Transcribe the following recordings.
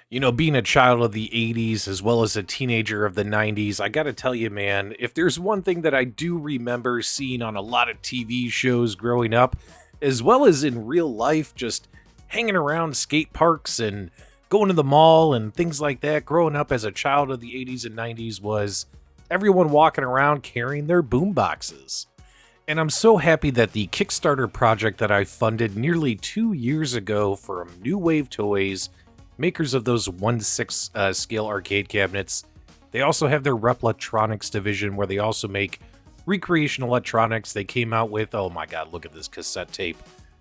You know, being a child of the 80s as well as a teenager of the 90s, I gotta tell you, man, if there's one thing that I do remember seeing on a lot of TV shows growing up, as well as in real life, just hanging around skate parks and going to the mall and things like that, growing up as a child of the 80s and 90s, was everyone walking around carrying their boomboxes. And I'm so happy that the Kickstarter project that I funded nearly 2 years ago from New Wave Toys, makers of those 1/6 scale arcade cabinets. They also have their Replitronics division where they also make recreation electronics. They came out with, oh my god, look at this cassette tape.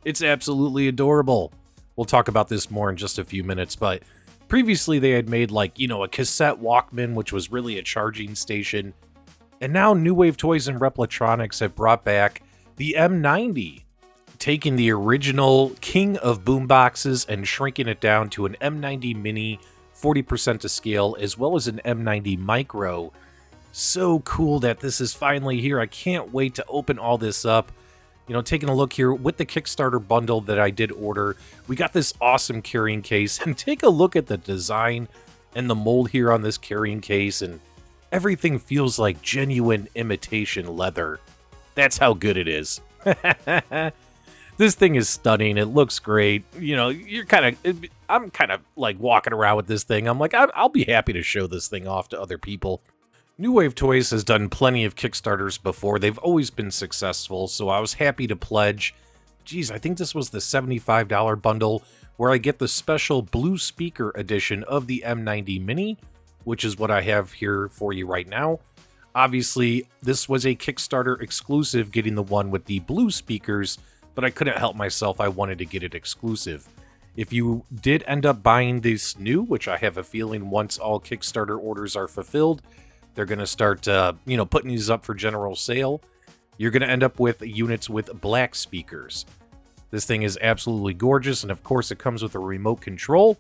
It's absolutely adorable. We'll talk about this more in just a few minutes, but previously they had made like, a cassette Walkman, which was really a charging station. And now New Wave Toys and Replitronics have brought back the M90, taking the original King of Boomboxes and shrinking it down to an M90 Mini, 40% to scale, as well as an M90 Micro. So cool that this is finally here. I can't wait to open all this up. Taking a look here with the Kickstarter bundle that I did order, we got this awesome carrying case, and take a look at the design and the mold here on this carrying case, and everything feels like genuine imitation leather. That's how good it is. This thing is stunning. It looks great. I'm kind of like walking around with this thing. I'm like, I'll be happy to show this thing off to other people. New Wave Toys has done plenty of Kickstarters before. They've always been successful, so I was happy to pledge. Geez, I think this was the $75 bundle where I get the special blue speaker edition of the M90 Mini, which is what I have here for you right now. Obviously, this was a Kickstarter exclusive, getting the one with the blue speakers, but I couldn't help myself. I wanted to get it exclusive. If you did end up buying this new, which I have a feeling once all Kickstarter orders are fulfilled, they're going to start, putting these up for general sale. You're going to end up with units with black speakers. This thing is absolutely gorgeous, and of course it comes with a remote control,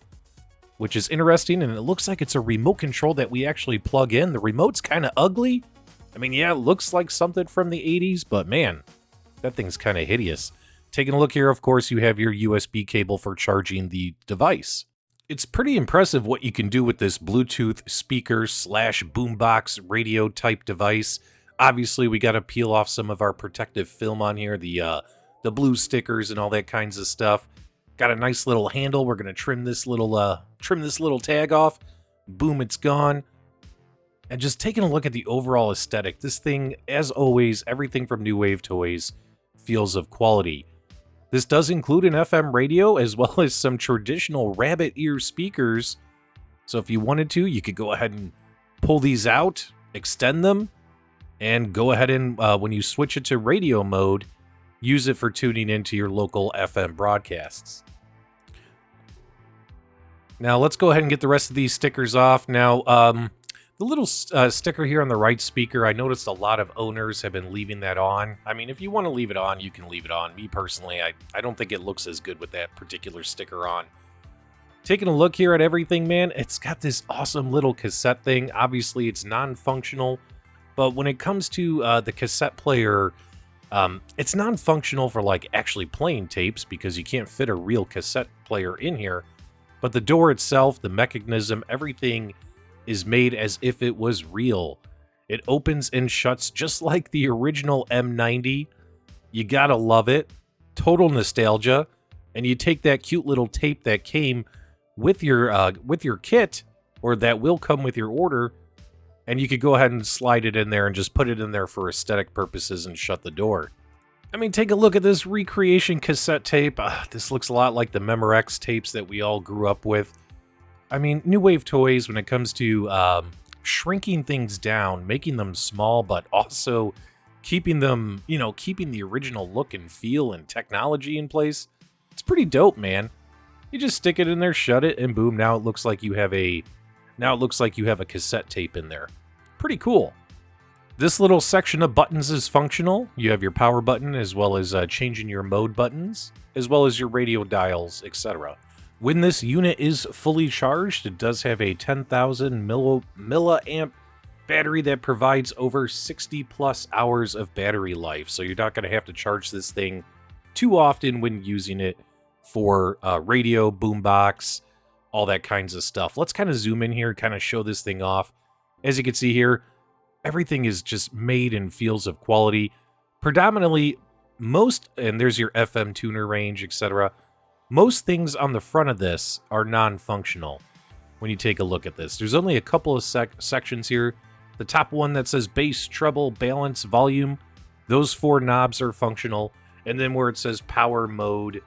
which is interesting, and it looks like it's a remote control that we actually plug in. The remote's kind of ugly. I mean, yeah, it looks like something from the 80s, but man, that thing's kind of hideous. Taking a look here, of course, you have your USB cable for charging the device. It's pretty impressive what you can do with this Bluetooth speaker / boombox radio type device. Obviously, we got to peel off some of our protective film on here, the blue stickers and all that kinds of stuff. Got a nice little handle. We're gonna trim this little tag off. Boom, it's gone. And just taking a look at the overall aesthetic, this thing, as always, everything from New Wave Toys feels of quality. This does include an FM radio as well as some traditional rabbit ear speakers. So if you wanted to, you could go ahead and pull these out, extend them, and go ahead and, when you switch it to radio mode, use it for tuning into your local FM broadcasts. Now, let's go ahead and get the rest of these stickers off. Now, the little sticker here on the right speaker, I noticed a lot of owners have been leaving that on. I mean, if you want to leave it on, you can leave it on. Me personally, I don't think it looks as good with that particular sticker on. Taking a look here at everything, man, it's got this awesome little cassette thing. Obviously, it's non-functional, but when it comes to the cassette player, it's non-functional for like actually playing tapes because you can't fit a real cassette player in here. But the door itself, the mechanism, everything is made as if it was real. It opens and shuts just like the original M90. You gotta love it. Total nostalgia. And you take that cute little tape that came with your kit, or that will come with your order, and you could go ahead and slide it in there and just put it in there for aesthetic purposes and shut the door. I mean, take a look at this recreation cassette tape. This looks a lot like the Memorex tapes that we all grew up with. I mean, New Wave Toys, when it comes to shrinking things down, making them small, but also keeping them, keeping the original look and feel and technology in place, it's pretty dope, man. You just stick it in there, shut it, and boom, now it looks like you have a cassette tape in there. Pretty cool. This little section of buttons is functional. You have your power button as well as changing your mode buttons, as well as your radio dials, etc. When this unit is fully charged, it does have a 10,000 milliamp battery that provides over 60 plus hours of battery life. So you're not going to have to charge this thing too often when using it for radio, boombox, all that kinds of stuff. Let's kind of zoom in here and kind of show this thing off. As you can see here, everything is just made in feels of quality. Predominantly, and there's your FM tuner range, etc. Most things on the front of this are non-functional when you take a look at this. There's only a couple of sections here. The top one that says bass, treble, balance, volume, those 4 knobs are functional. And then where it says power mode,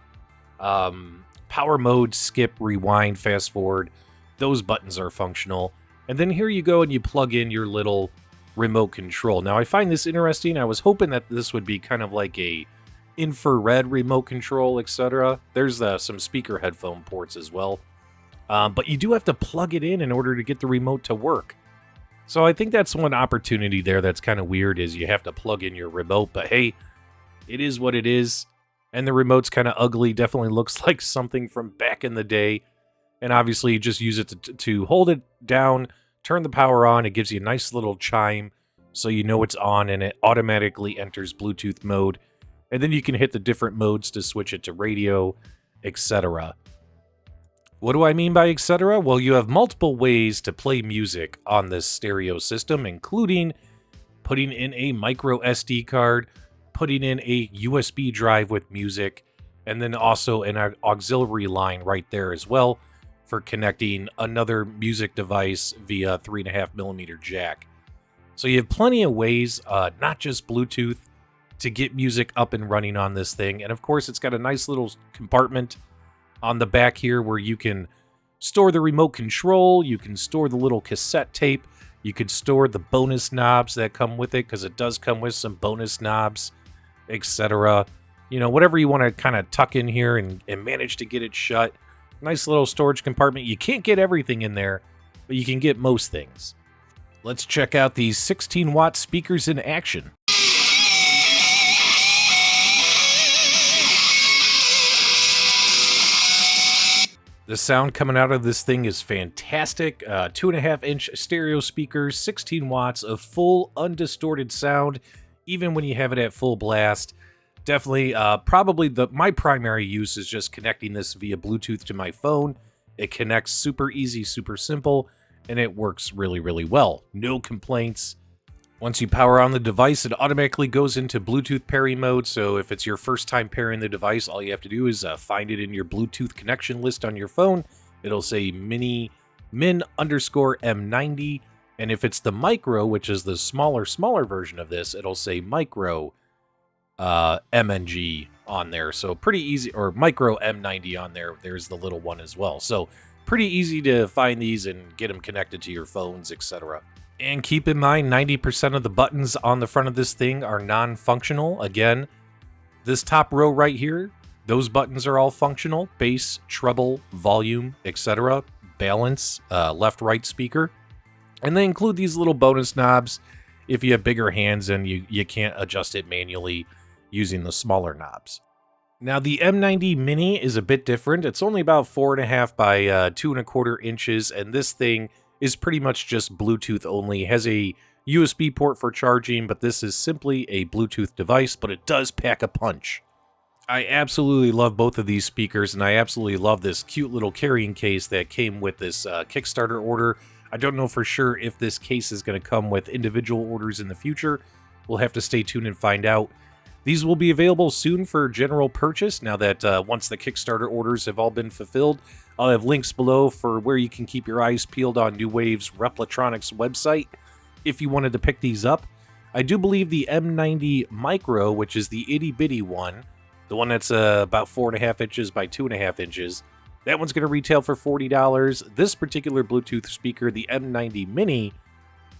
skip, rewind, fast forward, those buttons are functional. And then here you go and you plug in your little remote control. Now I find this interesting. I was hoping that this would be kind of like a infrared remote control, etc. There's some speaker headphone ports as well. But you do have to plug it in order to get the remote to work. So I think that's one opportunity there that's kind of weird, is you have to plug in your remote. But hey, it is what it is. And the remote's kind of ugly. Definitely looks like something from back in the day. And obviously you just use it to hold it down, turn the power on. It gives you a nice little chime so you know it's on, and it automatically enters Bluetooth mode. And then you can hit the different modes to switch it to radio, etc. What do I mean by etc.? Well, you have multiple ways to play music on this stereo system, including putting in a micro SD card, putting in a USB drive with music, and then also an auxiliary line right there as well for connecting another music device via 3.5mm jack. So you have plenty of ways, not just Bluetooth, to get music up and running on this thing. And of course, it's got a nice little compartment on the back here where you can store the remote control, you can store the little cassette tape, you could store the bonus knobs that come with it, because it does come with some bonus knobs, etc. You know, whatever you want to kind of tuck in here and manage to get it shut. Nice little storage compartment. You can't get everything in there, but you can get most things. Let's check out these 16-watt speakers in action. The sound coming out of this thing is fantastic. 2.5-inch stereo speakers, 16 watts of full undistorted sound, even when you have it at full blast. Definitely, probably my primary use is just connecting this via Bluetooth to my phone. It connects super easy, super simple, and it works really, really well. No complaints. Once you power on the device, it automatically goes into Bluetooth pairing mode, so if it's your first time pairing the device, all you have to do is find it in your Bluetooth connection list on your phone. It'll say min_M90, and if it's the Micro, which is the smaller version of this, it'll say Micro MNG on there, so pretty easy, or Micro M90 on there. There's the little one as well, so pretty easy to find these and get them connected to your phones, etc. And keep in mind, 90% of the buttons on the front of this thing are non-functional. Again, this top row right here, those buttons are all functional. Bass, treble, volume, etc. Balance, left-right speaker. And they include these little bonus knobs if you have bigger hands and you can't adjust it manually using the smaller knobs. Now, the M90 Mini is a bit different. It's only about 4.5 by 2.25 inches, and this thing is pretty much just Bluetooth only. It has a USB port for charging, but this is simply a Bluetooth device, but it does pack a punch. I absolutely love both of these speakers, and I absolutely love this cute little carrying case that came with this Kickstarter order. I don't know for sure if this case is going to come with individual orders in the future. We'll have to stay tuned and find out. These will be available soon for general purchase now that once the Kickstarter orders have all been fulfilled. I'll have links below for where you can keep your eyes peeled on New Wave's Replitronics website if you wanted to pick these up. I do believe the M90 Micro, which is the itty-bitty one, the one that's about 4.5 inches by 2.5 inches, that one's going to retail for $40. This particular Bluetooth speaker, the M90 Mini,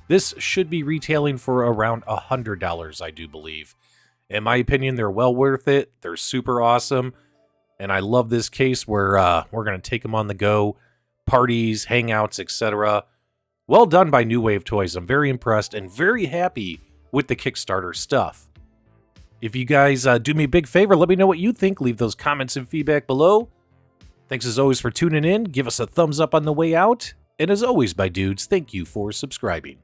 this should be retailing for around $100, I do believe. In my opinion, they're well worth it. They're super awesome. And I love this case where we're going to take them on the go, parties, hangouts, etc. Well done by New Wave Toys. I'm very impressed and very happy with the Kickstarter stuff. If you guys do me a big favor, let me know what you think. Leave those comments and feedback below. Thanks as always for tuning in. Give us a thumbs up on the way out. And as always, my dudes, thank you for subscribing.